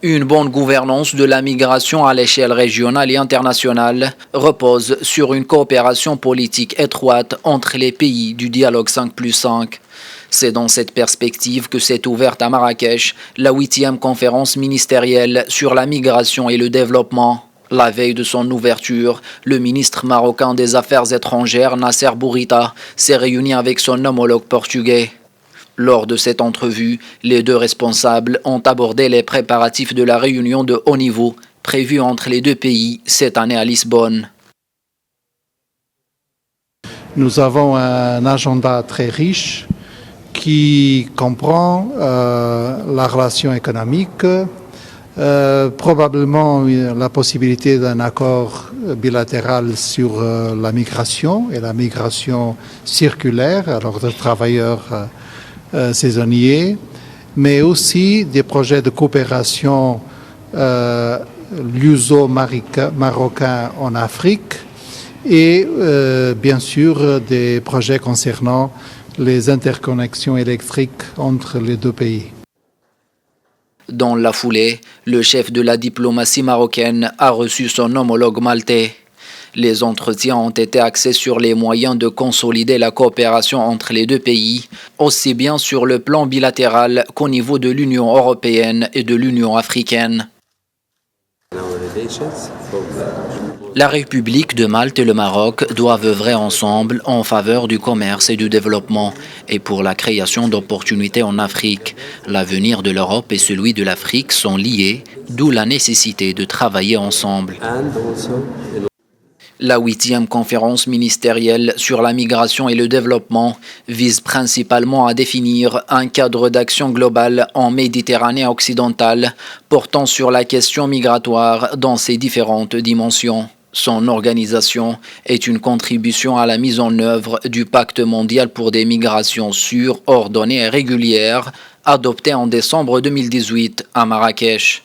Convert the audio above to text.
Une bonne gouvernance de la migration à l'échelle régionale et internationale repose sur une coopération politique étroite entre les pays du dialogue 5+5. C'est dans cette perspective que s'est ouverte à Marrakech la 8e conférence ministérielle sur la migration et le développement. La veille de son ouverture, le ministre marocain des Affaires étrangères Nasser Bourita s'est réuni avec son homologue portugais. Lors de cette entrevue, les deux responsables ont abordé les préparatifs de la réunion de haut niveau prévue entre les deux pays cette année à Lisbonne. Nous avons un agenda très riche qui comprend la relation économique, probablement la possibilité d'un accord bilatéral sur la migration et la migration circulaire, alors de travailleurs saisonniers, mais aussi des projets de coopération luso-marocain en Afrique et bien sûr des projets concernant les interconnexions électriques entre les deux pays. Dans la foulée, le chef de la diplomatie marocaine a reçu son homologue maltais. Les entretiens ont été axés sur les moyens de consolider la coopération entre les deux pays, aussi bien sur le plan bilatéral qu'au niveau de l'Union européenne et de l'Union africaine. La République de Malte et le Maroc doivent œuvrer ensemble en faveur du commerce et du développement et pour la création d'opportunités en Afrique. L'avenir de l'Europe et celui de l'Afrique sont liés, d'où la nécessité de travailler ensemble. La 8e conférence ministérielle sur la migration et le développement vise principalement à définir un cadre d'action global en Méditerranée occidentale portant sur la question migratoire dans ses différentes dimensions. Son organisation est une contribution à la mise en œuvre du Pacte mondial pour des migrations sûres, ordonnées et régulières, adopté en décembre 2018 à Marrakech.